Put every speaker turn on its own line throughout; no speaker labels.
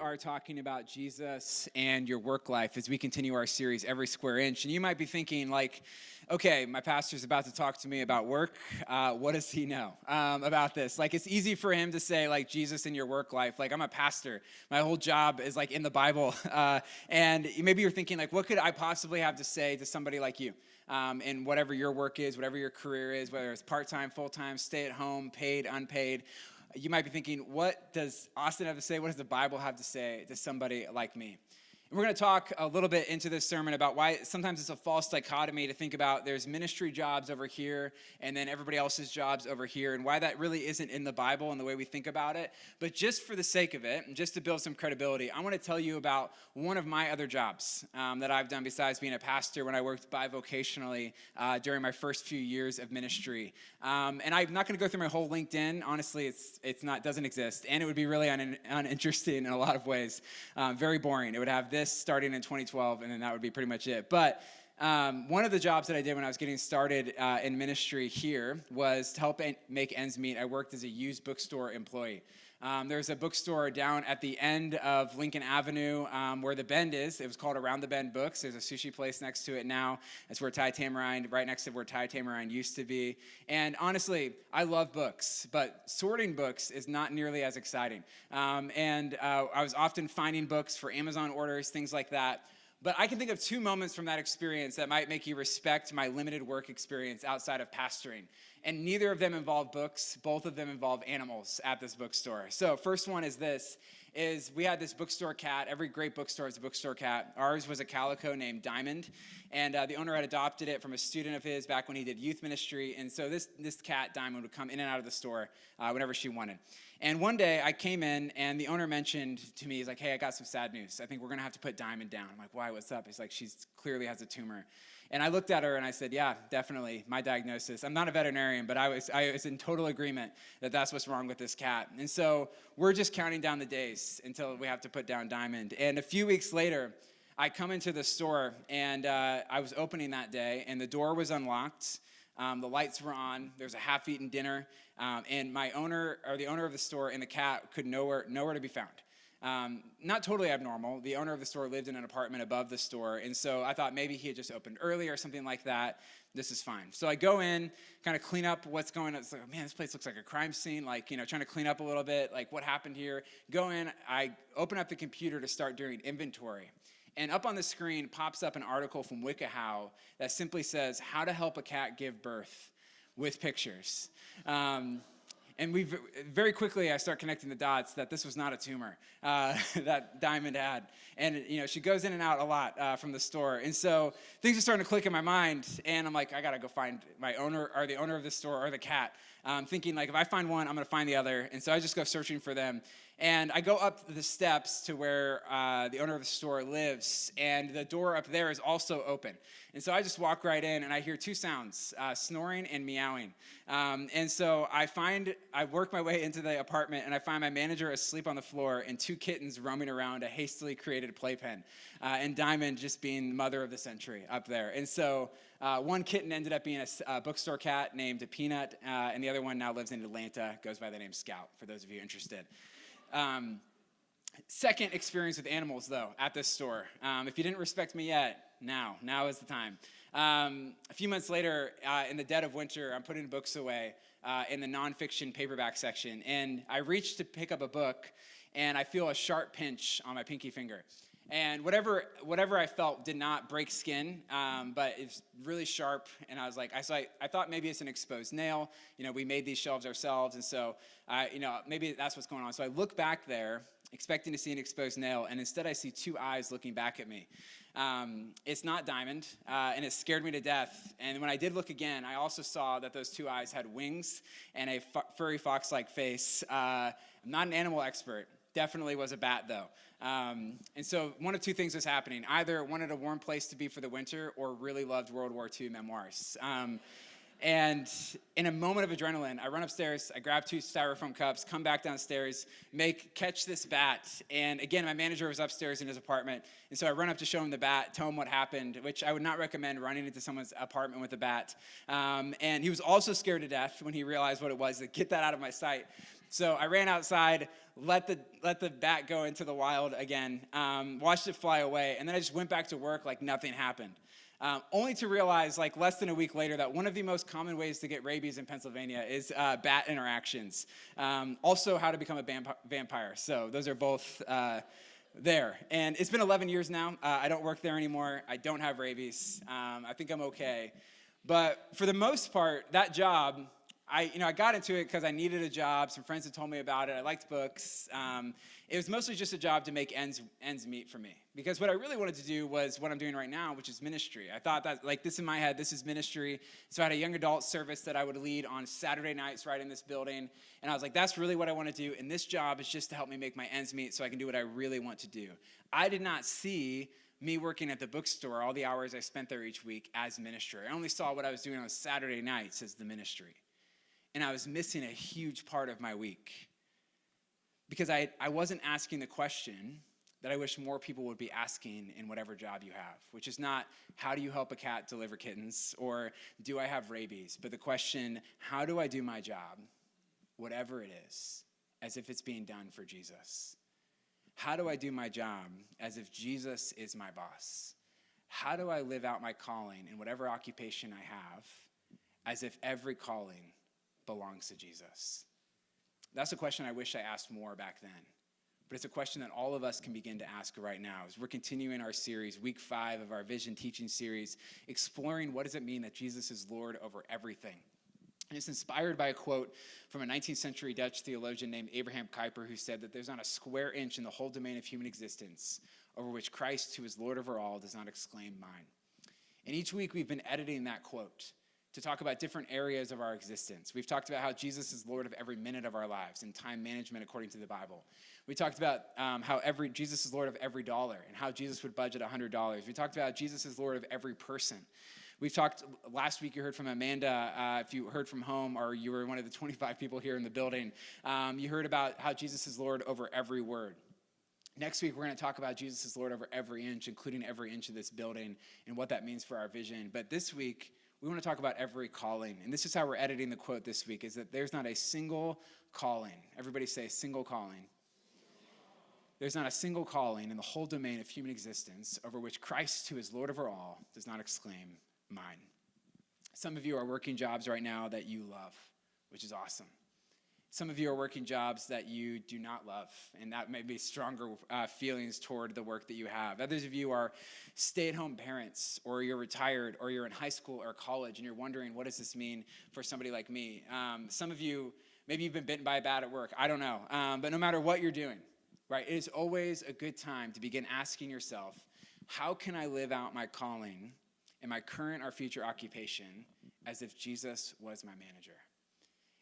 are talking about Jesus and your work life as we continue our series, Every Square Inch. And you might be thinking, like, okay, my pastor's about to talk to me about work. What does he know about this? Like, it's easy for him to say, like, Jesus in your work life. Like, I'm a pastor. My whole job is, like, in the Bible. And maybe you're thinking, like, what could I possibly have to say to somebody like you? And whatever your work is, whatever your career is, whether it's part-time, full-time, stay-at-home, paid, unpaid, you might be thinking, what does Austin have to say? What does the Bible have to say to somebody like me? And we're going to talk a little bit into this sermon about why sometimes it's a false dichotomy to think about there's ministry jobs over here and then everybody else's jobs over here, and why that really isn't in the Bible and the way we think about it. But just for the sake of it, and just to build some credibility, I want to tell you about one of my other jobs that I've done besides being a pastor when I worked bivocationally during my first few years of ministry. And I'm not going to go through my whole LinkedIn. Honestly, doesn't exist, and it would be really uninteresting in a lot of ways. Very boring. It would have this starting in 2012, and then that would be pretty much it. But one of the jobs that I did when I was getting started in ministry here was to help make ends meet. I worked as a used bookstore employee. There's a bookstore down at the end of Lincoln Avenue where the Bend is. It was called Around the Bend Books. There's a sushi place next to it now. That's where Thai Tamarind, right next to where Thai Tamarind used to be. And honestly, I love books, but sorting books is not nearly as exciting. I was often finding books for Amazon orders, things like that. But I can think of two moments from that experience that might make you respect my limited work experience outside of pastoring. And neither of them involve books. Both of them involve animals at this bookstore. So first one is we had this bookstore cat. Every great bookstore has a bookstore cat. Ours was a calico named Diamond. And the owner had adopted it from a student of his back when he did youth ministry. And so this cat, Diamond, would come in and out of the store whenever she wanted. And one day I came in and the owner mentioned to me, he's like, hey, I got some sad news. I think we're going to have to put Diamond down. I'm like, why, what's up? He's like, she clearly has a tumor. And I looked at her and I said, yeah, definitely, my diagnosis. I'm not a veterinarian, but I was in total agreement that that's what's wrong with this cat. And so we're just counting down the days until we have to put down Diamond. And a few weeks later, I come into the store and I was opening that day and the door was unlocked. The lights were on. There was a half-eaten dinner. And the owner of the store and the cat could nowhere to be found. Not totally abnormal. The owner of the store lived in an apartment above the store, and so I thought maybe he had just opened early or something like that. This is fine. So I go in, kind of clean up what's going on. It's like, man, this place looks like a crime scene, trying to clean up a little bit, like what happened here. Go in, I open up the computer to start doing inventory. And up on the screen pops up an article from WikiHow that simply says, how to help a cat give birth with pictures. And very quickly, I start connecting the dots that this was not a tumor that Diamond had. And, she goes in and out a lot from the store. And so things are starting to click in my mind. And I'm like, I got to go find my owner or the owner of the store or the cat. Thinking, like, if I find one, I'm going to find the other. And so I just go searching for them. And I go up the steps to where the owner of the store lives. And the door up there is also open. And so I just walk right in, and I hear two sounds, snoring and meowing. And so I work my way into the apartment, and I find my manager asleep on the floor and two kittens roaming around a hastily created playpen. And Diamond just being mother of the century up there. And so one kitten ended up being a bookstore cat named Peanut, and the other one now lives in Atlanta, goes by the name Scout, for those of you interested. Second experience with animals, though, at this store. If you didn't respect me yet, now is the time. A few months later, in the dead of winter, I'm putting books away in the nonfiction paperback section, and I reach to pick up a book, and I feel a sharp pinch on my pinky finger. And whatever I felt did not break skin, but it's really sharp. And I was like, I thought maybe it's an exposed nail. We made these shelves ourselves, and so maybe that's what's going on. So I look back there, expecting to see an exposed nail, and instead I see two eyes looking back at me. It's not Diamond, and it scared me to death. And when I did look again, I also saw that those two eyes had wings and a furry fox-like face. I'm not an animal expert. Definitely was a bat, though. And so one of two things was happening. Either wanted a warm place to be for the winter or really loved World War II memoirs. And in a moment of adrenaline, I run upstairs, I grab 2 styrofoam cups, come back downstairs, catch this bat. And again, my manager was upstairs in his apartment. And so I run up to show him the bat, tell him what happened, which I would not recommend running into someone's apartment with a bat. And he was also scared to death when he realized what it was, to get that out of my sight. So I ran outside, let the bat go into the wild again, watched it fly away, and then I just went back to work like nothing happened. Only to realize, like less than a week later, that one of the most common ways to get rabies in Pennsylvania is bat interactions. Also, how to become a vampire. So those are both there. And it's been 11 years now. I don't work there anymore. I don't have rabies. I think I'm okay. But for the most part, that job, I got into it because I needed a job. Some friends had told me about it. I liked books. It was mostly just a job to make ends meet for me. Because what I really wanted to do was what I'm doing right now, which is ministry. I thought that, like, this in my head, this is ministry. So I had a young adult service that I would lead on Saturday nights right in this building. And I was like, that's really what I want to do. And this job is just to help me make my ends meet so I can do what I really want to do. I did not see me working at the bookstore, all the hours I spent there each week, as ministry. I only saw what I was doing on Saturday nights as the ministry. And I was missing a huge part of my week because I wasn't asking the question that I wish more people would be asking in whatever job you have, which is not, how do you help a cat deliver kittens, or do I have rabies? But the question, how do I do my job, whatever it is, as if it's being done for Jesus? How do I do my job as if Jesus is my boss? How do I live out my calling in whatever occupation I have, as if every calling belongs to Jesus? That's a question I wish I asked more back then. But it's a question that all of us can begin to ask right now as we're continuing our series, week 5 of our Vision Teaching series, exploring what does it mean that Jesus is Lord over everything. And it's inspired by a quote from a 19th century Dutch theologian named Abraham Kuyper, who said that there's not a square inch in the whole domain of human existence over which Christ, who is Lord over all, does not exclaim mine. And each week we've been editing that quote to talk about different areas of our existence. We've talked about how Jesus is Lord of every minute of our lives and time management according to the Bible. We talked about how Jesus is Lord of every dollar and how Jesus would budget $100. We talked about how Jesus is Lord of every person. We've talked, last week you heard from Amanda, if you heard from home or you were one of the 25 people here in the building, you heard about how Jesus is Lord over every word. Next week, we're going to talk about Jesus is Lord over every inch, including every inch of this building and what that means for our vision. But this week, we want to talk about every calling. And this is how we're editing the quote this week, is that there's not a single calling. Everybody say single calling. There's not a single calling in the whole domain of human existence over which Christ, who is Lord over all, does not exclaim, mine. Some of you are working jobs right now that you love, which is awesome. Some of you are working jobs that you do not love, and that may be stronger feelings toward the work that you have. Others of you are stay-at-home parents, or you're retired, or you're in high school or college, and you're wondering, what does this mean for somebody like me? Some of you, maybe you've been bitten by a bat at work. I don't know. But no matter what you're doing, right, it is always a good time to begin asking yourself, how can I live out my calling in my current or future occupation as if Jesus was my manager?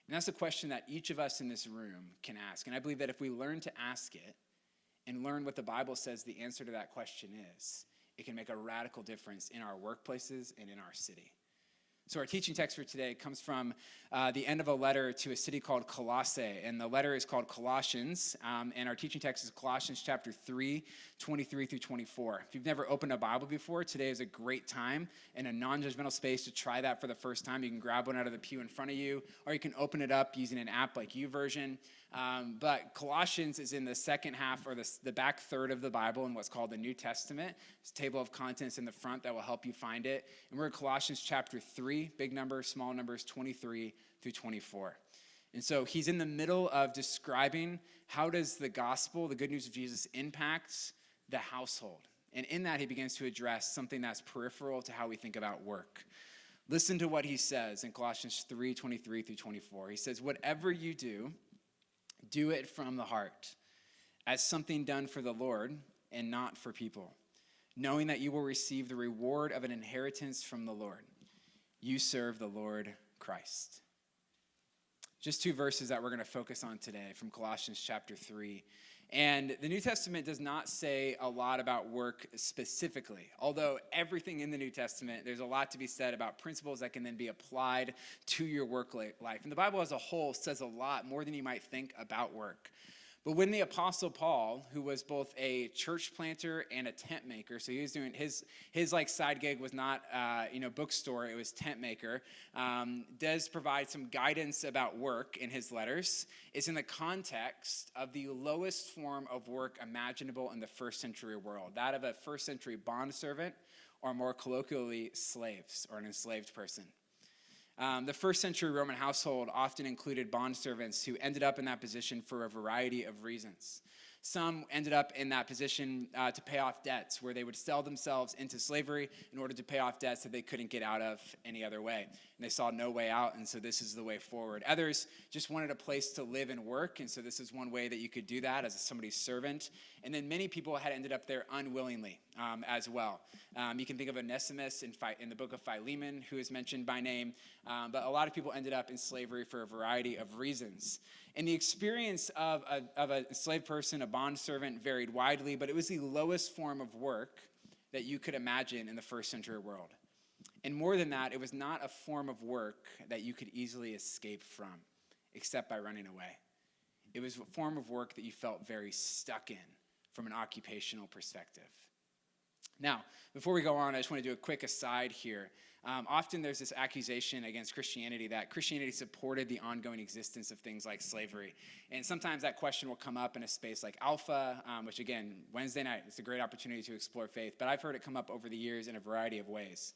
And that's a question that each of us in this room can ask. And I believe that if we learn to ask it and learn what the Bible says the answer to that question is, it can make a radical difference in our workplaces and in our city. So our teaching text for today comes from the end of a letter to a city called Colossae, and the letter is called Colossians, and our teaching text is Colossians chapter 3, 23 through 24. If you've never opened a Bible before, today is a great time in a non-judgmental space to try that for the first time. You can grab one out of the pew in front of you, or you can open it up using an app like YouVersion. But Colossians is in the second half, or the back third of the Bible in what's called the New Testament. There's a table of contents in the front that will help you find it. And we're in Colossians chapter 3, big numbers, small numbers, 23 through 24. And so he's in the middle of describing how does the gospel, the good news of Jesus, impact the household. And in that, he begins to address something that's peripheral to how we think about work. Listen to what he says in Colossians 3, 23 through 24. He says, whatever you do, do it from the heart, as something done for the Lord and not for people, knowing that you will receive the reward of an inheritance from the Lord. You serve the Lord Christ. Just 2 verses that we're going to focus on today from Colossians chapter 3. And the New Testament does not say a lot about work specifically, although everything in the New Testament, there's a lot to be said about principles that can then be applied to your work life. And the Bible as a whole says a lot more than you might think about work. But when the Apostle Paul, who was both a church planter and a tent maker, so he was doing his like side gig was not bookstore, it was tent maker, does provide some guidance about work in his letters. It's in the context of the lowest form of work imaginable in the first century world, that of a first century bondservant, or more colloquially, slaves or an enslaved person. The first century Roman household often included bondservants who ended up in that position for a variety of reasons. Some ended up in that position to pay off debts, where they would sell themselves into slavery in order to pay off debts that they couldn't get out of any other way. And they saw no way out, and so this is the way forward. Others just wanted a place to live and work, and so this is one way that you could do that as somebody's servant. And then many people had ended up there unwillingly as well. You can think of Onesimus in the book of Philemon, who is mentioned by name, but a lot of people ended up in slavery for a variety of reasons. And the experience of a enslaved person, a bondservant, varied widely, but it was the lowest form of work that you could imagine in the first century world. And more than that, it was not a form of work that you could easily escape from, except by running away. It was a form of work that you felt very stuck in from an occupational perspective. Now, before we go on, I just want to do a quick aside here. Often there's this accusation against Christianity that Christianity supported the ongoing existence of things like slavery. And sometimes that question will come up in a space like Alpha, which again, Wednesday night, it's a great opportunity to explore faith. But I've heard it come up over the years in a variety of ways.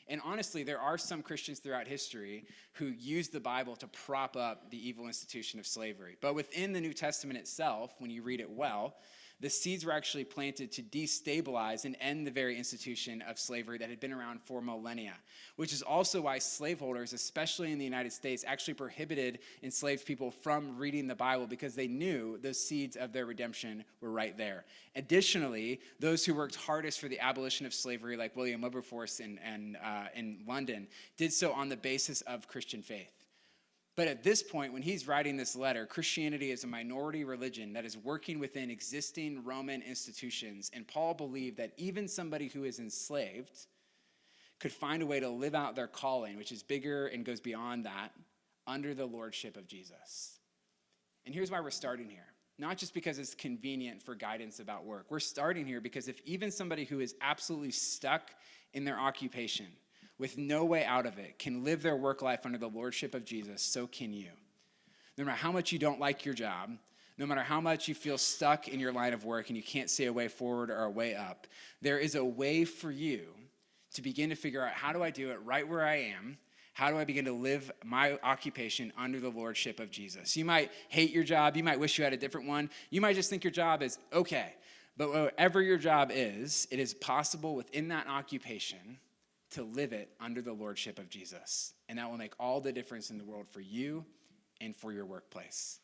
And honestly, there are some Christians throughout history who use the Bible to prop up the evil institution of slavery. But within the New Testament itself, when you read it well, the seeds were actually planted to destabilize and end the very institution of slavery that had been around for millennia, which is also why slaveholders, especially in the United States, actually prohibited enslaved people from reading the Bible because they knew those seeds of their redemption were right there. Additionally, those who worked hardest for the abolition of slavery, like William Wilberforce in London, did so on the basis of Christian faith. But at this point, when he's writing this letter, Christianity is a minority religion that is working within existing Roman institutions. And Paul believed that even somebody who is enslaved could find a way to live out their calling, which is bigger and goes beyond that, under the lordship of Jesus. And here's why we're starting here. Not just because it's convenient for guidance about work. We're starting here because if even somebody who is absolutely stuck in their occupation, with no way out of it, can live their work life under the lordship of Jesus, so can you. No matter how much you don't like your job, no matter how much you feel stuck in your line of work and you can't see a way forward or a way up, there is a way for you to begin to figure out, how do I do it right where I am? How do I begin to live my occupation under the lordship of Jesus? You might hate your job. You might wish you had a different one. You might just think your job is okay. But whatever your job is, it is possible within that occupation to live it under the lordship of Jesus. And that will make all the difference in the world for you and for your workplace.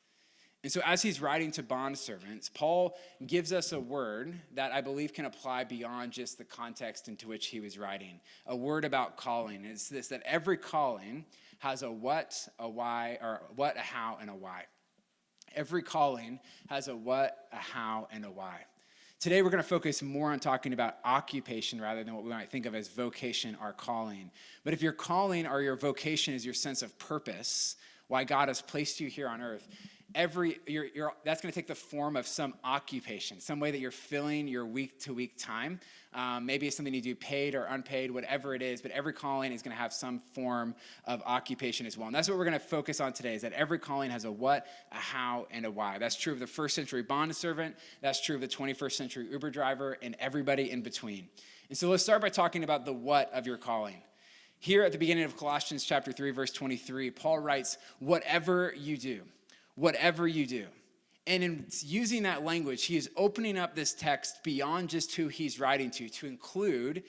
And so as he's writing to bondservants, Paul gives us a word that I believe can apply beyond just the context into which he was writing. A word about calling. It's this, that every calling has a what, a why, or what, a how, and a why. Every calling has a what, a how, and a why. Today, we're going to focus more on talking about occupation rather than what we might think of as vocation or calling. But if your calling or your vocation is your sense of purpose, why God has placed you here on earth, that's going to take the form of some occupation, some way that you're filling your week-to-week time. Maybe it's something you do paid or unpaid, whatever it is, but every calling is going to have some form of occupation as well. And that's what we're going to focus on today, is that every calling has a what, a how, and a why. That's true of the first century bondservant. That's true of the 21st century Uber driver and everybody in between. And so let's start by talking about the what of your calling. Here at the beginning of Colossians chapter 3, verse 23, Paul writes, whatever you do. Whatever you do. And in using that language, he is opening up this text beyond just who he's writing to include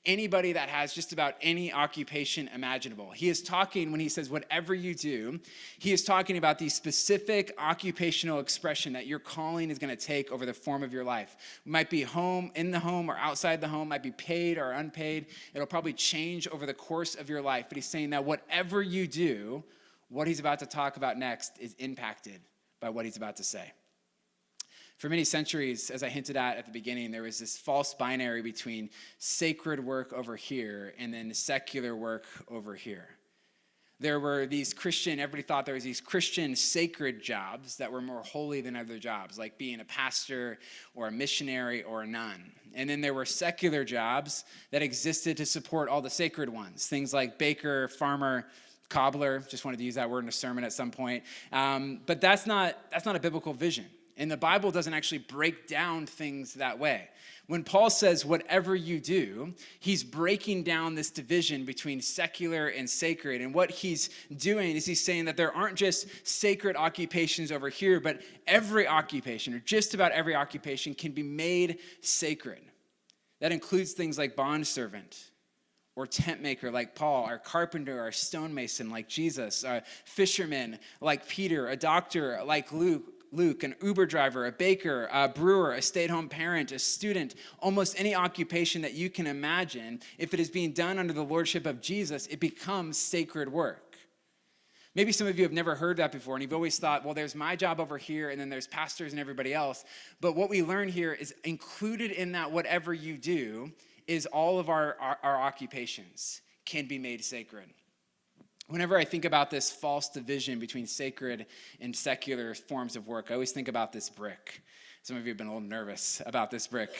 anybody that has just about any occupation imaginable. He is talking, when he says whatever you do, he is talking about the specific occupational expression that your calling is going to take over the form of your life. It might be home, in the home, or outside the home, might be paid or unpaid. It'll probably change over the course of your life. But he's saying that whatever you do, what he's about to talk about next is impacted by what he's about to say. For many centuries, as I hinted at the beginning, there was this false binary between sacred work over here and then secular work over here. There were these everybody thought there was these Christian sacred jobs that were more holy than other jobs, like being a pastor or a missionary or a nun. And then there were secular jobs that existed to support all the sacred ones, things like baker, farmer, cobbler. Just wanted to use that word in a sermon at some point. But that's not a biblical vision. And the Bible doesn't actually break down things that way. When Paul says, whatever you do, he's breaking down this division between secular and sacred. And what he's doing is he's saying that there aren't just sacred occupations over here, but every occupation, or just about every occupation, can be made sacred. That includes things like bondservant, or tent maker like Paul, or carpenter, or stonemason like Jesus, a fisherman like Peter, a doctor like Luke, an Uber driver, a baker, a brewer, a stay-at-home parent, a student, almost any occupation that you can imagine, if it is being done under the lordship of Jesus, it becomes sacred work. Maybe some of you have never heard that before, and you've always thought, well, there's my job over here, and then there's pastors and everybody else. But what we learn here is included in that whatever you do is all of our occupations can be made sacred. Whenever I think about this false division between sacred and secular forms of work, I always think about this brick. Some of you have been a little nervous about this brick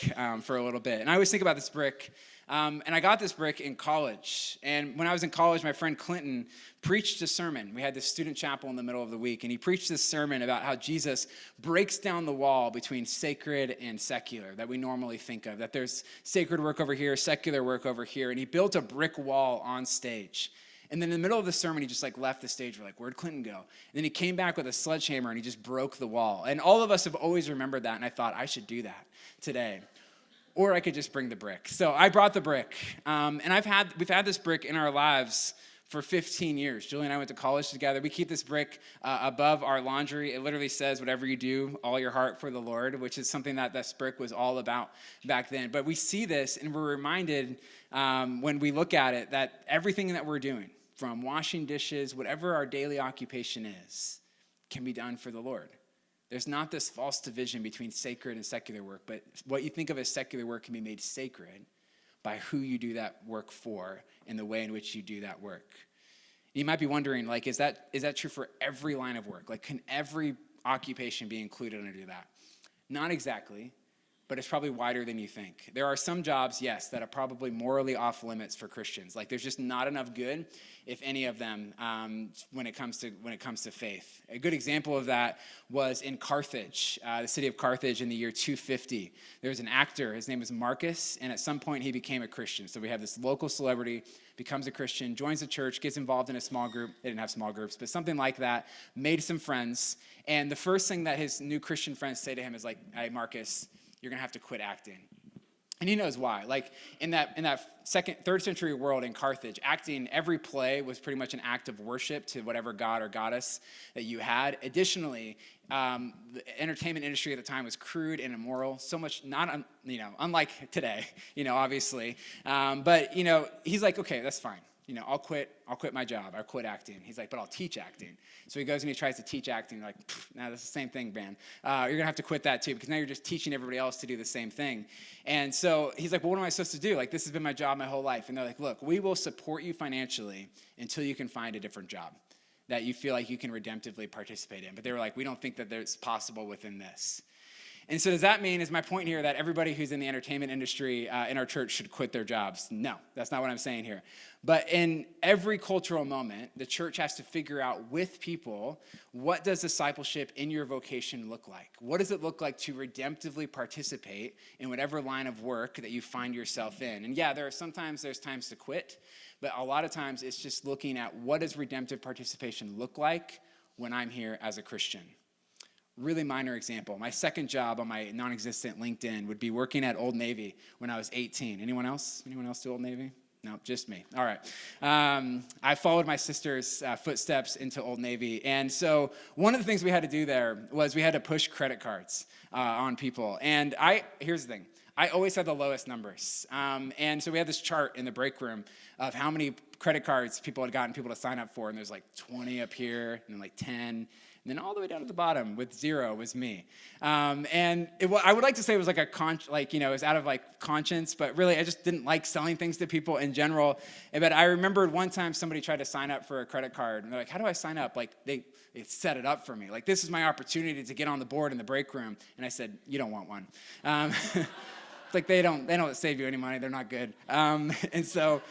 for a little bit. And I always think about this brick. And I got this brick in college. And when I was in college, my friend Clinton preached a sermon. We had this student chapel in the middle of the week. And he preached this sermon about how Jesus breaks down the wall between sacred and secular that we normally think of. That there's sacred work over here, secular work over here. And he built a brick wall on stage. And then in the middle of the sermon, he just left the stage. We're like, where'd Clinton go? And then he came back with a sledgehammer and he just broke the wall. And all of us have always remembered that. And I thought, I should do that today. Or I could just bring the brick. So I brought the brick. And we've had this brick in our lives for 15 years. Julie and I went to college together. We keep this brick above our laundry. It literally says, whatever you do, all your heart for the Lord, which is something that this brick was all about back then. But we see this and we're reminded when we look at it that everything that we're doing, from washing dishes, whatever our daily occupation is, can be done for the Lord. There's not this false division between sacred and secular work, but what you think of as secular work can be made sacred by who you do that work for and the way in which you do that work. You might be wondering, is that true for every line of work? Can every occupation be included under that? Not exactly. But it's probably wider than you think. There are some jobs, yes, that are probably morally off limits for Christians. There's just not enough good, if any of them, when it comes to faith. A good example of that was in Carthage, the city of Carthage in the year 250. There was an actor, his name was Marcus, and at some point he became a Christian. So we have this local celebrity, becomes a Christian, joins the church, gets involved in a small group. They didn't have small groups, but something like that, made some friends. And the first thing that his new Christian friends say to him is hey, Marcus, you're going to have to quit acting. And he knows why. In that third century world in Carthage, acting, every play was pretty much an act of worship to whatever god or goddess that you had. Additionally, the entertainment industry at the time was crude and immoral, so much unlike today, obviously. But he's like, okay, that's fine. I'll quit my job. I'll quit acting. He's like, but I'll teach acting. So he goes and he tries to teach acting. Nah, that's the same thing, man. You're going to have to quit that too, because now you're just teaching everybody else to do the same thing. And so he's like, well, what am I supposed to do? This has been my job my whole life. And they're like, look, we will support you financially until you can find a different job that you feel like you can redemptively participate in. But they were like, we don't think that it's possible within this. And so does that mean, is my point here, that everybody who's in the entertainment industry in our church should quit their jobs? No, that's not what I'm saying here. But in every cultural moment, the church has to figure out with people, what does discipleship in your vocation look like? What does it look like to redemptively participate in whatever line of work that you find yourself in? And yeah, there's times to quit, but a lot of times it's just looking at what does redemptive participation look like when I'm here as a Christian. Really minor example. My second job on my non-existent LinkedIn would be working at Old Navy when I was 18. Anyone else? Anyone else do Old Navy? No, just me. All right. I followed my sister's footsteps into Old Navy. And so one of the things we had to do there was we had to push credit cards on people. And here's the thing. I always had the lowest numbers. And so we had this chart in the break room of how many credit cards people had gotten people to sign up for, and there's like 20 up here, and then like 10, and then all the way down to the bottom with 0 was me. And I would like to say it was like it was out of like conscience, but really I just didn't like selling things to people in general. But I remembered one time somebody tried to sign up for a credit card, and they're like, how do I sign up? Like they set it up for me. Like, this is my opportunity to get on the board in the break room. And I said, you don't want one. It's like they don't save you any money. They're not good. And so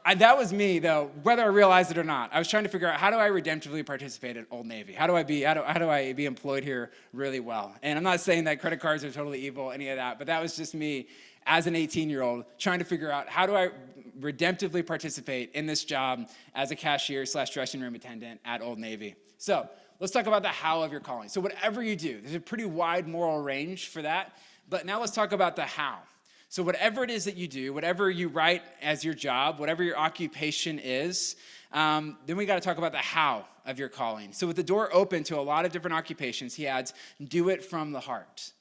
that was me, though, whether I realized it or not. I was trying to figure out, how do I redemptively participate at Old Navy? How do I be employed here really well? And I'm not saying that credit cards are totally evil, any of that, but that was just me as an 18-year-old trying to figure out, how do I redemptively participate in this job as a cashier / dressing room attendant at Old Navy? So let's talk about the how of your calling. So whatever you do, there's a pretty wide moral range for that, but now let's talk about the how. So whatever it is that you do, whatever you write as your job, whatever your occupation is, then we got to talk about the how of your calling. So with the door open to a lot of different occupations, he adds, do it from the heart.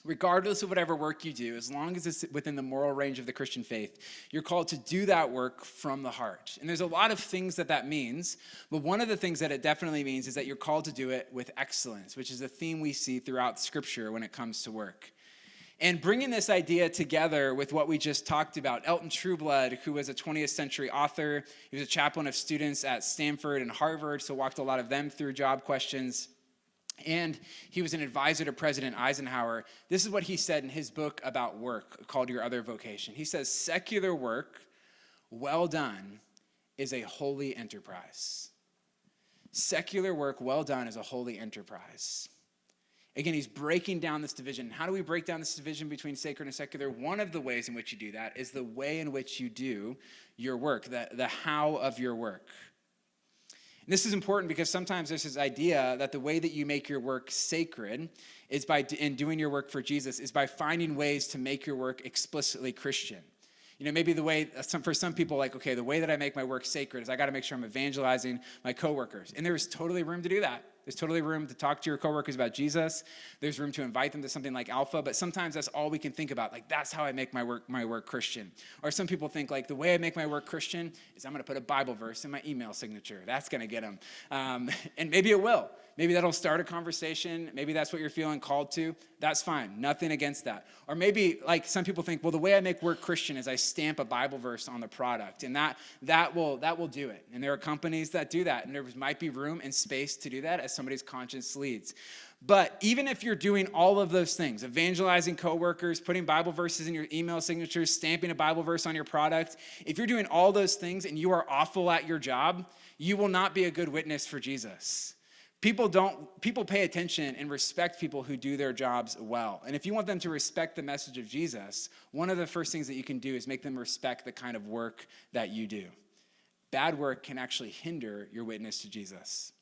Regardless of whatever work you do, as long as it's within the moral range of the Christian faith, you're called to do that work from the heart. And there's a lot of things that means, but one of the things that it definitely means is that you're called to do it with excellence, which is a theme we see throughout Scripture when it comes to work. And bringing this idea together with what we just talked about, Elton Trueblood, who was a 20th century author, he was a chaplain of students at Stanford and Harvard, so walked a lot of them through job questions. And he was an advisor to President Eisenhower. This is what he said in his book about work called Your Other Vocation. He says, secular work, well done, is a holy enterprise. Secular work, well done, is a holy enterprise. Again, he's breaking down this division. How do we break down this division between sacred and secular? One of the ways in which you do that is the way in which you do your work, the how of your work. And this is important because sometimes there's this idea that the way that you make your work sacred is in doing your work for Jesus, is by finding ways to make your work explicitly Christian. You know, maybe for some people, like, okay, the way that I make my work sacred is I got to make sure I'm evangelizing my coworkers. And there's totally room to do that. There's totally room to talk to your coworkers about Jesus. There's room to invite them to something like Alpha, but sometimes that's all we can think about. Like, that's how I make my work Christian. Or some people think, like, the way I make my work Christian is I'm going to put a Bible verse in my email signature. That's going to get them. And maybe it will. Maybe that'll start a conversation. Maybe that's what you're feeling called to. That's fine. Nothing against that. Or maybe, like, some people think, well, the way I make work Christian is I stamp a Bible verse on the product, and that will do it. And there are companies that do that, and there might be room and space to do that as somebody's conscience leads. But even if you're doing all of those things, evangelizing coworkers, putting Bible verses in your email signatures, stamping a Bible verse on your product, if you're doing all those things and you are awful at your job, you will not be a good witness for Jesus. People pay attention and respect people who do their jobs well. And if you want them to respect the message of Jesus, one of the first things that you can do is make them respect the kind of work that you do. Bad work can actually hinder your witness to Jesus.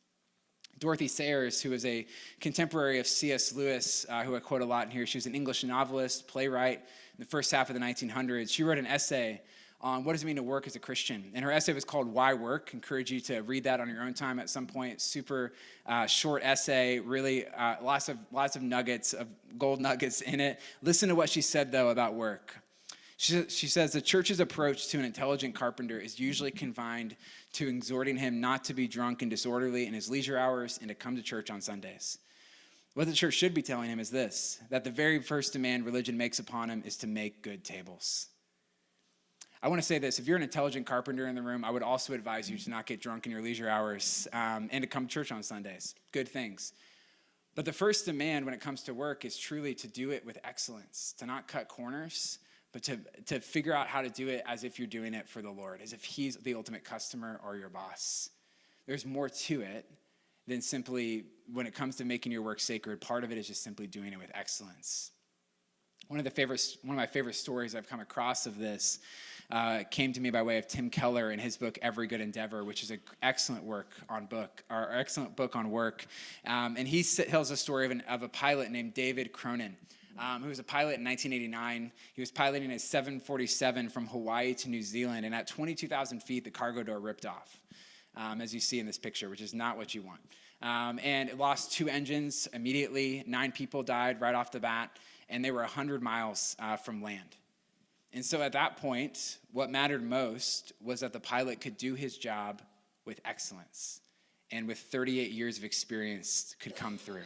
Dorothy Sayers, who is a contemporary of C.S. Lewis, who I quote a lot in here, she was an English novelist, playwright in the first half of the 1900s. She wrote an essay on what does it mean to work as a Christian. And her essay was called Why Work? Encourage you to read that on your own time at some point. Super short essay, really lots of nuggets, of gold nuggets in it. Listen to what she said, though, about work. She says, the church's approach to an intelligent carpenter is usually confined to exhorting him not to be drunk and disorderly in his leisure hours and to come to church on Sundays. What the church should be telling him is this, that the very first demand religion makes upon him is to make good tables. I want to say this, if you're an intelligent carpenter in the room, I would also advise you to not get drunk in your leisure hours and to come to church on Sundays. Good things. But the first demand when it comes to work is truly to do it with excellence, to not cut corners, but to figure out how to do it as if you're doing it for the Lord, as if he's the ultimate customer or your boss. There's more to it than simply, when it comes to making your work sacred, part of it is just simply doing it with excellence. One of my favorite stories I've come across of this came to me by way of Tim Keller in his book Every Good Endeavor, which is an excellent book on work. And he tells a story of a pilot named David Cronin, who was a pilot in 1989. He was piloting a 747 from Hawaii to New Zealand, and at 22,000 feet, the cargo door ripped off, as you see in this picture, which is not what you want. And it lost 2 engines immediately. 9 people died right off the bat, and they were 100 miles from land. And so at that point, what mattered most was that the pilot could do his job with excellence, and with 38 years of experience could come through.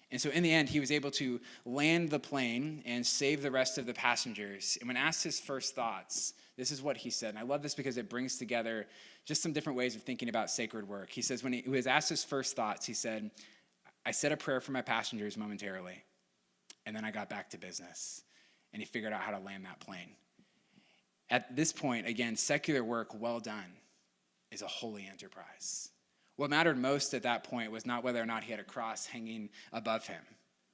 And so in the end, he was able to land the plane and save the rest of the passengers. And when asked his first thoughts, this is what he said. And I love this because it brings together just some different ways of thinking about sacred work. He says when he was asked his first thoughts, he said, I said a prayer for my passengers momentarily, and then I got back to business. And he figured out how to land that plane. At this point, again, secular work well done is a holy enterprise. What mattered most at that point was not whether or not he had a cross hanging above him.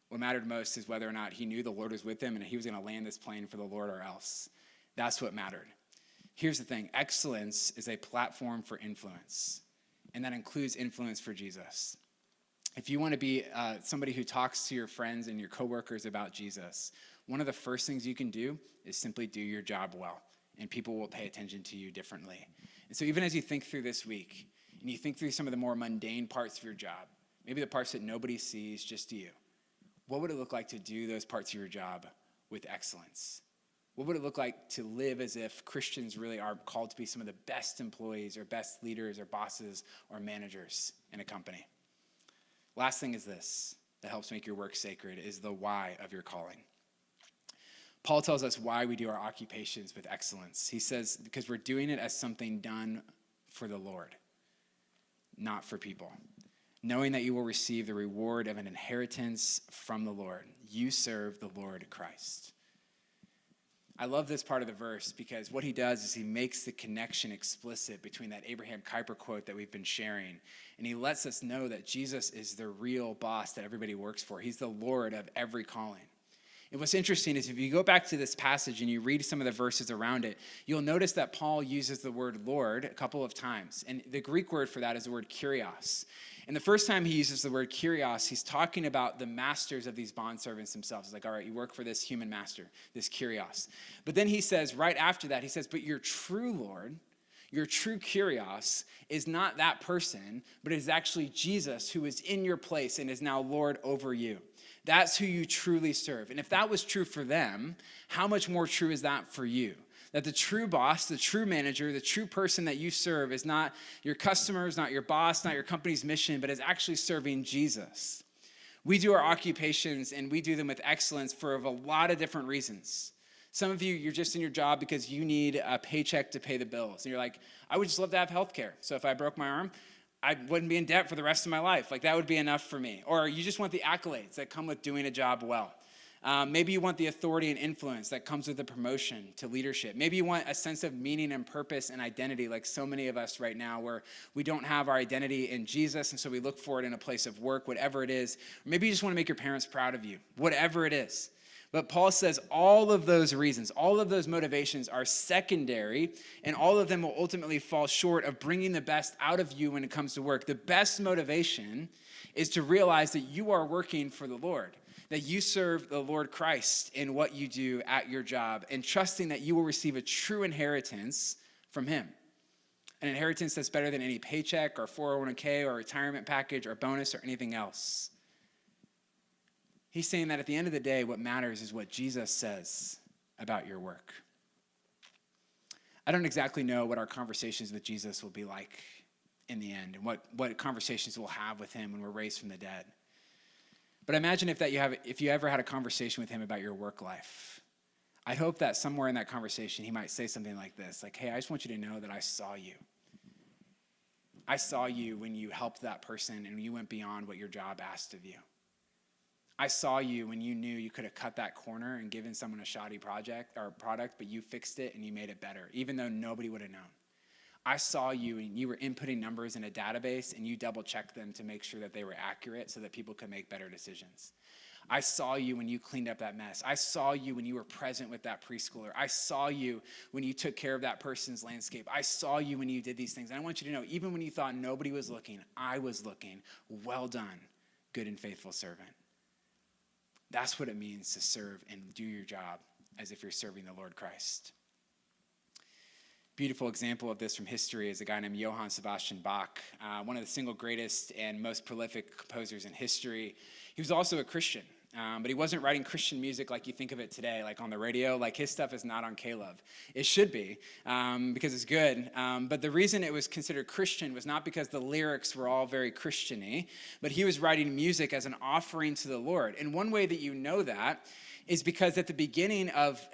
What mattered most is whether or not he knew the Lord was with him and he was going to land this plane for the Lord or else. That's what mattered. Here's the thing. Excellence is a platform for influence, and that includes influence for Jesus. If you want to be somebody who talks to your friends and your coworkers about Jesus, one of the first things you can do is simply do your job well, and people will pay attention to you differently. And so even as you think through this week, and you think through some of the more mundane parts of your job, maybe the parts that nobody sees, just you, what would it look like to do those parts of your job with excellence? What would it look like to live as if Christians really are called to be some of the best employees or best leaders or bosses or managers in a company? Last thing is this, that helps make your work sacred, is the why of your calling. Paul tells us why we do our occupations with excellence. He says, because we're doing it as something done for the Lord, not for people. Knowing that you will receive the reward of an inheritance from the Lord. You serve the Lord Christ. I love this part of the verse because what he does is he makes the connection explicit between that Abraham Kuyper quote that we've been sharing, and he lets us know that Jesus is the real boss that everybody works for. He's the Lord of every calling. And what's interesting is if you go back to this passage and you read some of the verses around it, you'll notice that Paul uses the word Lord a couple of times. And the Greek word for that is the word Kyrios. And the first time he uses the word Kyrios, he's talking about the masters of these bondservants themselves. He's like, all right, you work for this human master, this Kyrios. But then he says, right after that, he says, but your true Lord, your true Kyrios is not that person, but it is actually Jesus who is in your place and is now Lord over you. That's who you truly serve. And if that was true for them, how much more true is that for you? That the true boss, the true manager, the true person that you serve is not your customers, not your boss, not your company's mission, but is actually serving Jesus. We do our occupations and we do them with excellence for a lot of different reasons. Some of you, you're just in your job because you need a paycheck to pay the bills. And you're like, I would just love to have health care. So if I broke my arm, I wouldn't be in debt for the rest of my life. Like that would be enough for me. Or you just want the accolades that come with doing a job well. Maybe you want the authority and influence that comes with the promotion to leadership. Maybe you want a sense of meaning and purpose and identity like so many of us right now where we don't have our identity in Jesus and so we look for it in a place of work, whatever it is. Or maybe you just want to make your parents proud of you, whatever it is. But Paul says all of those reasons, all of those motivations are secondary, and all of them will ultimately fall short of bringing the best out of you when it comes to work. The best motivation is to realize that you are working for the Lord, that you serve the Lord Christ in what you do at your job, and trusting that you will receive a true inheritance from him. An inheritance that's better than any paycheck or 401k or retirement package or bonus or anything else. He's saying that at the end of the day, what matters is what Jesus says about your work. I don't exactly know what our conversations with Jesus will be like in the end and what conversations we'll have with him when we're raised from the dead. But imagine if you ever had a conversation with him about your work life. I hope that somewhere in that conversation he might say something like this, like, hey, I just want you to know that I saw you. I saw you when you helped that person and you went beyond what your job asked of you. I saw you when you knew you could have cut that corner and given someone a shoddy project or product, but you fixed it and you made it better, even though nobody would have known. I saw you and you were inputting numbers in a database and you double-checked them to make sure that they were accurate so that people could make better decisions. I saw you when you cleaned up that mess. I saw you when you were present with that preschooler. I saw you when you took care of that person's landscape. I saw you when you did these things. And I want you to know, even when you thought nobody was looking, I was looking. Well done, good and faithful servant. That's what it means to serve and do your job as if you're serving the Lord Christ. Beautiful example of this from history is a guy named Johann Sebastian Bach, one of the single greatest and most prolific composers in history. He was also a Christian, But he wasn't writing Christian music like you think of it today, like on the radio. Like his stuff is not on K-Love. It should be, because it's good. But the reason it was considered Christian was not because the lyrics were all very Christian-y, but he was writing music as an offering to the Lord. And one way that you know that is because at the beginning of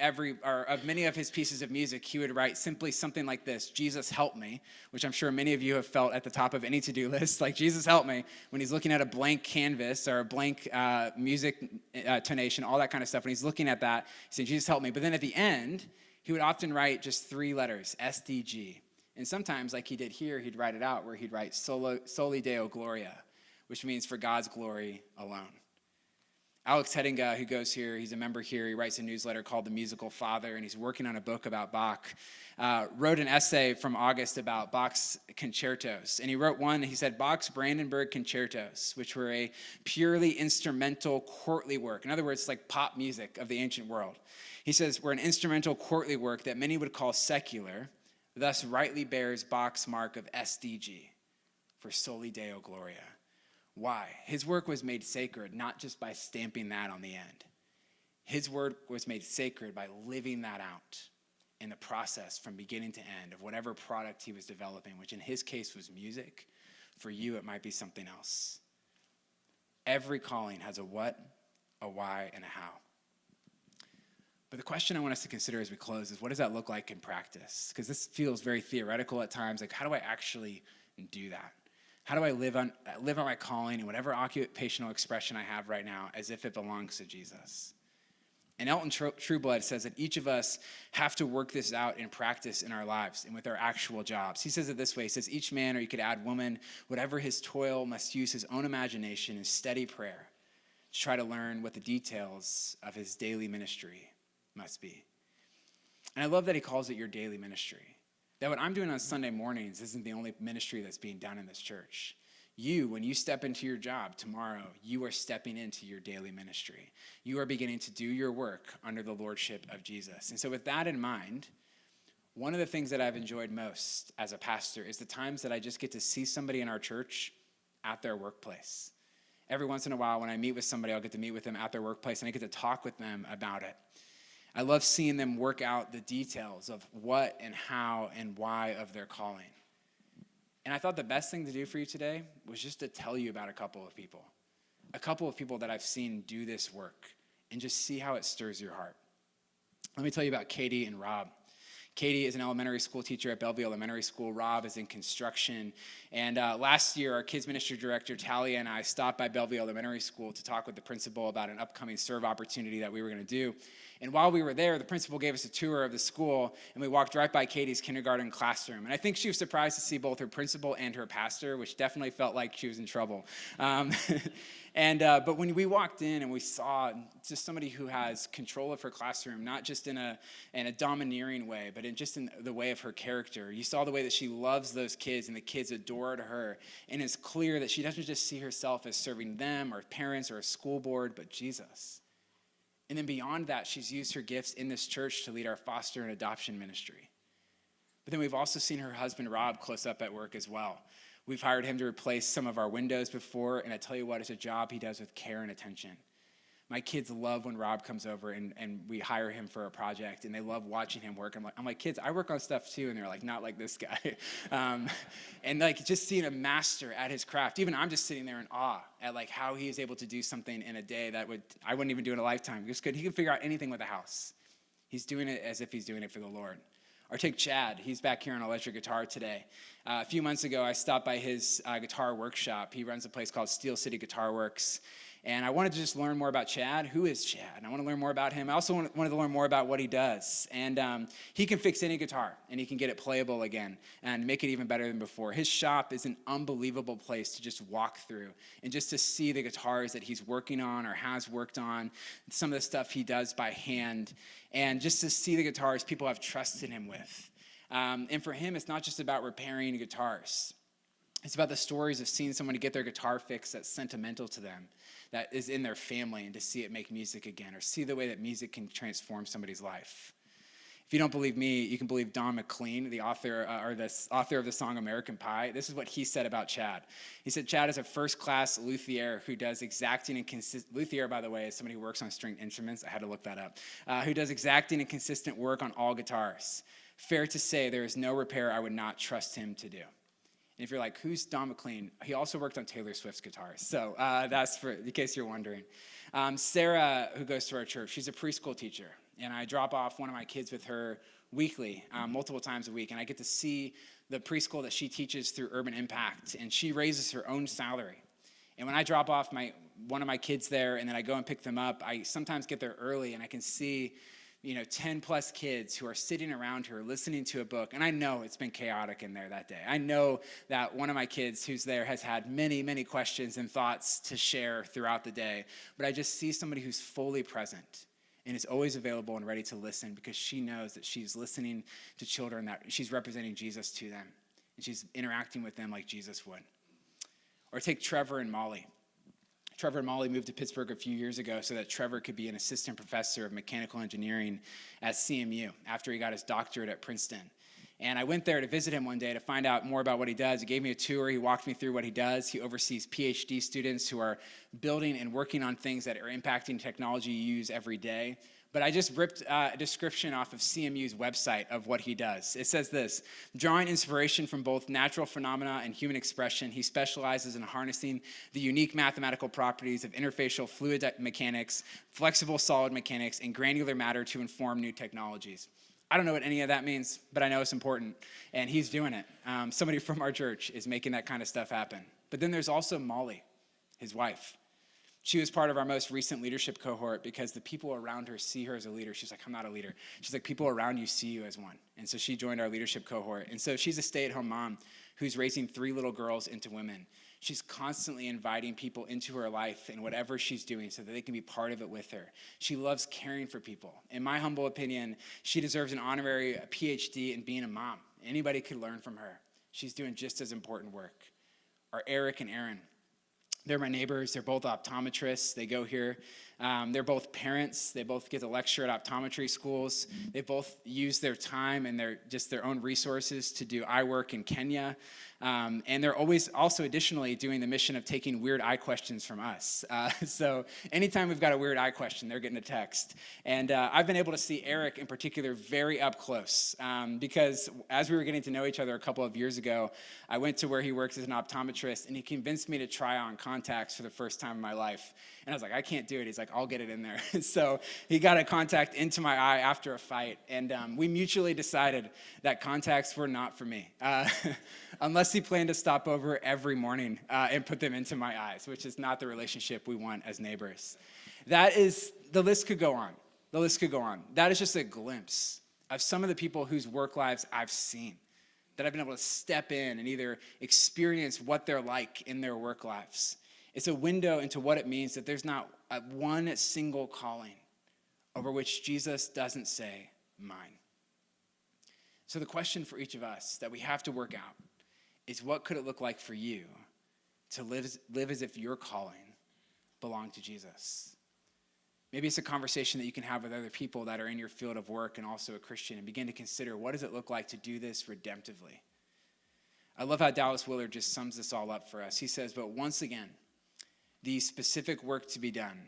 many of his pieces of music, he would write simply something like this: Jesus help me, which I'm sure many of you have felt at the top of any to-do list, like Jesus help me, when he's looking at a blank canvas or a blank music tonation, all that kind of stuff. When he's looking at that, he's saying, Jesus help me. But then at the end, he would often write just 3 letters, SDG. And sometimes, like he did here, he'd write it out where he'd write Soli Deo Gloria, which means for God's glory alone. Alex Heddinga, who goes here, he's a member here, he writes a newsletter called The Musical Father, and he's working on a book about Bach, wrote an essay from August about Bach's concertos. And he wrote one, he said, Bach's Brandenburg concertos, which were a purely instrumental courtly work. In other words, like pop music of the ancient world. He says, were an instrumental courtly work that many would call secular, thus rightly bears Bach's mark of SDG, for Soli Deo Gloria. Why? His work was made sacred, not just by stamping that on the end. His work was made sacred by living that out in the process from beginning to end of whatever product he was developing, which in his case was music. For you, it might be something else. Every calling has a what, a why, and a how. But the question I want us to consider as we close is, what does that look like in practice? Because this feels very theoretical at times. Like, how do I actually do that? How do I live on my calling and whatever occupational expression I have right now as if it belongs to Jesus? And Elton Trueblood says that each of us have to work this out in practice in our lives and with our actual jobs. He says it this way. He says, each man, or you could add woman, whatever his toil, must use his own imagination and steady prayer to try to learn what the details of his daily ministry must be. And I love that he calls it your daily ministry. That what I'm doing on Sunday mornings isn't the only ministry that's being done in this church. You, when you step into your job tomorrow, you are stepping into your daily ministry. You are beginning to do your work under the lordship of Jesus. And so with that in mind, one of the things that I've enjoyed most as a pastor is the times that I just get to see somebody in our church at their workplace. Every once in a while, when I meet with somebody, I'll get to meet with them at their workplace, and I get to talk with them about it. I love seeing them work out the details of what and how and why of their calling. And I thought the best thing to do for you today was just to tell you about a couple of people that I've seen do this work, and just see how it stirs your heart. Let me tell you about Katie and Rob. Katie is an elementary school teacher at Bellevue Elementary School. Rob is in construction. And last year, our kids ministry director, Talia, and I stopped by Bellevue Elementary School to talk with the principal about an upcoming serve opportunity that we were going to do. And while we were there, the principal gave us a tour of the school, and we walked right by Katie's kindergarten classroom. And I think she was surprised to see both her principal and her pastor, which definitely felt like she was in trouble. But when we walked in and we saw just somebody who has control of her classroom, not just in a domineering way, but in the way of her character. You saw the way that she loves those kids, and the kids adored her. And it's clear that she doesn't just see herself as serving them or parents or a school board, but Jesus. And then beyond that, she's used her gifts in this church to lead our foster and adoption ministry. But then we've also seen her husband, Rob, close up at work as well. We've hired him to replace some of our windows before, and I tell you what, it's a job he does with care and attention. My kids love when Rob comes over and we hire him for a project, and they love watching him work. I'm like, kids, I work on stuff too, and they're like, not like this guy. And like just seeing a master at his craft. Even I'm just sitting there in awe at like how he is able to do something in a day that I wouldn't even do in a lifetime. He can figure out anything with a house. He's doing it as if he's doing it for the Lord. Or take Chad. He's back here on electric guitar today. A few months ago, I stopped by his guitar workshop. He runs a place called Steel City Guitar Works. And I wanted to just learn more about Chad. Who is Chad? And I want to learn more about him. I also wanted to learn more about what he does. And he can fix any guitar, and he can get it playable again and make it even better than before. His shop is an unbelievable place to just walk through and just to see the guitars that he's working on or has worked on, some of the stuff he does by hand, and just to see the guitars people have trusted him with. And for him, it's not just about repairing guitars. It's about the stories of seeing someone to get their guitar fixed that's sentimental to them, that is in their family, and to see it make music again, or see the way that music can transform somebody's life. If you don't believe me, you can believe Don McLean, the author author of the song American Pie. This is what he said about Chad. He said, Chad is a first-class luthier who does exacting and consistent. Luthier, by the way, is somebody who works on stringed instruments. I had to look that up. Who does exacting and consistent work on all guitars. Fair to say, there is no repair I would not trust him to do. And if you're like, who's Don McLean? He also worked on Taylor Swift's guitars. So that's for, in case you're wondering. Sarah, who goes to our church, she's a preschool teacher. And I drop off one of my kids with her weekly, multiple times a week. And I get to see the preschool that she teaches through Urban Impact. And she raises her own salary. And when I drop off one of my kids there and then I go and pick them up, I sometimes get there early and I can see 10 plus kids who are sitting around her listening to a book. And I know it's been chaotic in there that day. I know that one of my kids who's there has had many, many questions and thoughts to share throughout the day. But I just see somebody who's fully present and is always available and ready to listen because she knows that she's listening to children, that she's representing Jesus to them. And she's interacting with them like Jesus would. Or take Trevor and Molly. Trevor and Molly moved to Pittsburgh a few years ago so that Trevor could be an assistant professor of mechanical engineering at CMU after he got his doctorate at Princeton. And I went there to visit him one day to find out more about what he does. He gave me a tour. He walked me through what he does. He oversees PhD students who are building and working on things that are impacting technology you use every day. But I just ripped a description off of CMU's website of what he does. It says this: drawing inspiration from both natural phenomena and human expression, he specializes in harnessing the unique mathematical properties of interfacial fluid mechanics, flexible solid mechanics, and granular matter to inform new technologies. I don't know what any of that means, but I know it's important, and he's doing it. Somebody from our church is making that kind of stuff happen. But then there's also Molly, his wife. She was part of our most recent leadership cohort because the people around her see her as a leader. She's like, I'm not a leader. She's like, people around you see you as one. And so she joined our leadership cohort. And so she's a stay-at-home mom who's raising 3 little girls into women. She's constantly inviting people into her life and whatever she's doing so that they can be part of it with her. She loves caring for people. In my humble opinion, she deserves an honorary PhD in being a mom. Anybody could learn from her. She's doing just as important work. Or Eric and Aaron. They're my neighbors. They're both optometrists. They go here. They're both parents. They both get to lecture at optometry schools. They both use their time and their own resources to do eye work in Kenya. And they're always also additionally doing the mission of taking weird eye questions from us. So anytime we've got a weird eye question, they're getting a text. And I've been able to see Eric in particular very up close because as we were getting to know each other a couple of years ago, I went to where he works as an optometrist and he convinced me to try on contacts for the first time in my life. And I was like, I can't do it. He's like, I'll get it in there. So he got a contact into my eye after a fight. And we mutually decided that contacts were not for me. Unless he planned to stop over every morning and put them into my eyes, which is not the relationship we want as neighbors. The list could go on. The list could go on. That is just a glimpse of some of the people whose work lives I've seen, that I've been able to step in and either experience what they're like in their work lives. It's a window into what it means that there's not one single calling over which Jesus doesn't say, mine. So the question for each of us that we have to work out is, what could it look like for you to live as if your calling belonged to Jesus? Maybe it's a conversation that you can have with other people that are in your field of work and also a Christian, and begin to consider, what does it look like to do this redemptively? I love how Dallas Willard just sums this all up for us. He says, but once again, the specific work to be done,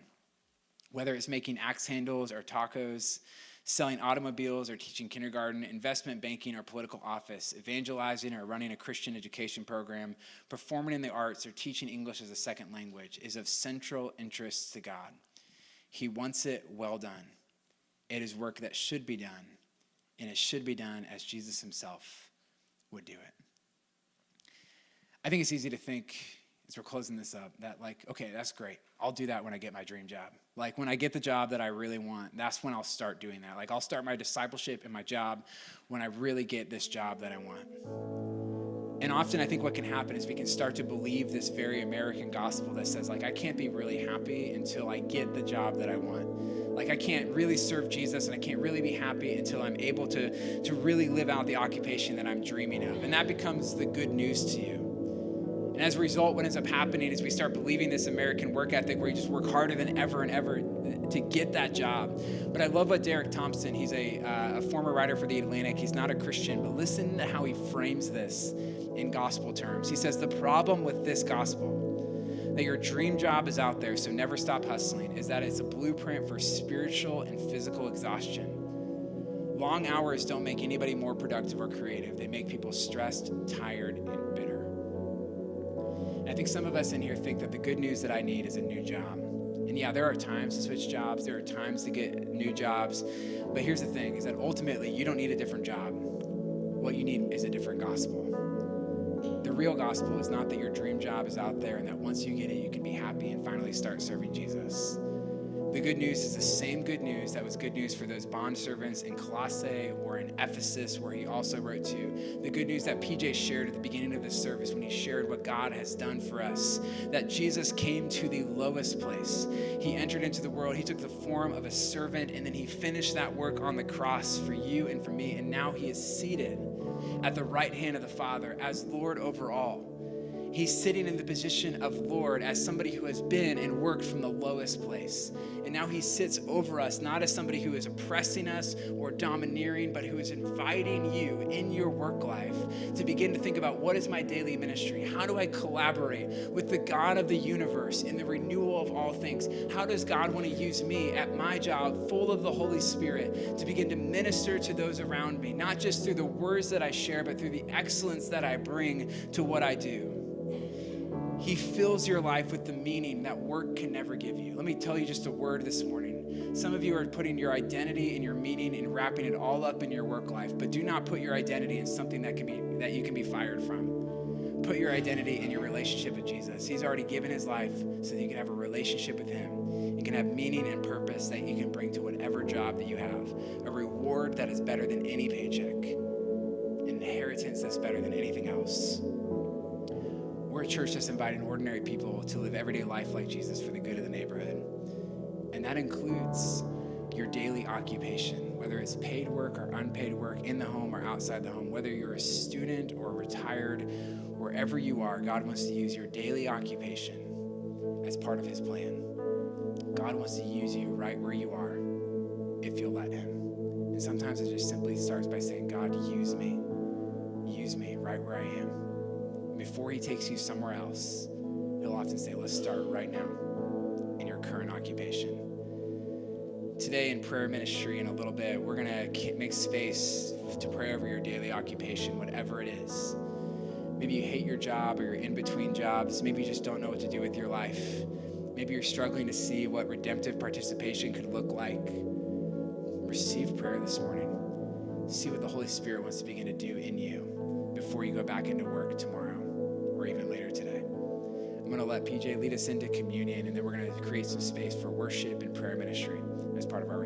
whether it's making axe handles or tacos, selling automobiles or teaching kindergarten, investment banking or political office, evangelizing or running a Christian education program, performing in the arts or teaching English as a second language, is of central interest to God. He wants it well done. It is work that should be done, and it should be done as Jesus himself would do it. I think it's easy to think, as we're closing this up, that okay, that's great. I'll do that when I get my dream job. When I get the job that I really want, that's when I'll start doing that. I'll start my discipleship and my job when I really get this job that I want. And often I think what can happen is we can start to believe this very American gospel that says, I can't be really happy until I get the job that I want. I can't really serve Jesus and I can't really be happy until I'm able to really live out the occupation that I'm dreaming of. And that becomes the good news to you. And as a result, what ends up happening is we start believing this American work ethic where you just work harder than ever and ever to get that job. But I love what Derek Thompson, he's a former writer for The Atlantic. He's not a Christian, but listen to how he frames this in gospel terms. He says, the problem with this gospel, that your dream job is out there, so never stop hustling, is that it's a blueprint for spiritual and physical exhaustion. Long hours don't make anybody more productive or creative. They make people stressed, tired, and bitter. And I think some of us in here think that the good news that I need is a new job. And yeah, there are times to switch jobs. There are times to get new jobs. But here's the thing, is that ultimately you don't need a different job. What you need is a different gospel. The real gospel is not that your dream job is out there and that once you get it, you can be happy and finally start serving Jesus. The good news is the same good news that was good news for those bondservants in Colossae or in Ephesus, where he also wrote to. The good news that PJ shared at the beginning of this service when he shared what God has done for us, that Jesus came to the lowest place. He entered into the world. He took the form of a servant, and then he finished that work on the cross for you and for me, and now he is seated at the right hand of the Father as Lord over all. He's sitting in the position of Lord as somebody who has been and worked from the lowest place. And now he sits over us, not as somebody who is oppressing us or domineering, but who is inviting you in your work life to begin to think about, what is my daily ministry? How do I collaborate with the God of the universe in the renewal of all things? How does God want to use me at my job, full of the Holy Spirit, to begin to minister to those around me, not just through the words that I share, but through the excellence that I bring to what I do? He fills your life with the meaning that work can never give you. Let me tell you just a word this morning. Some of you are putting your identity and your meaning and wrapping it all up in your work life, but do not put your identity in something that you can be fired from. Put your identity in your relationship with Jesus. He's already given his life so that you can have a relationship with him. You can have meaning and purpose that you can bring to whatever job that you have. A reward that is better than any paycheck. An inheritance that's better than anything else. We're a church that's inviting ordinary people to live everyday life like Jesus for the good of the neighborhood. And that includes your daily occupation, whether it's paid work or unpaid work, in the home or outside the home, whether you're a student or retired, wherever you are, God wants to use your daily occupation as part of his plan. God wants to use you right where you are if you'll let him. And sometimes it just simply starts by saying, God, use me right where I am. Before he takes you somewhere else, he'll often say, let's start right now in your current occupation. Today in prayer ministry, in a little bit, we're going to make space to pray over your daily occupation, whatever it is. Maybe you hate your job or you're in between jobs. Maybe you just don't know what to do with your life. Maybe you're struggling to see what redemptive participation could look like. Receive prayer this morning. See what the Holy Spirit wants to begin to do in you before you go back into work tomorrow or even later today. I'm going to let PJ lead us into communion, and then we're going to create some space for worship and prayer ministry as part of our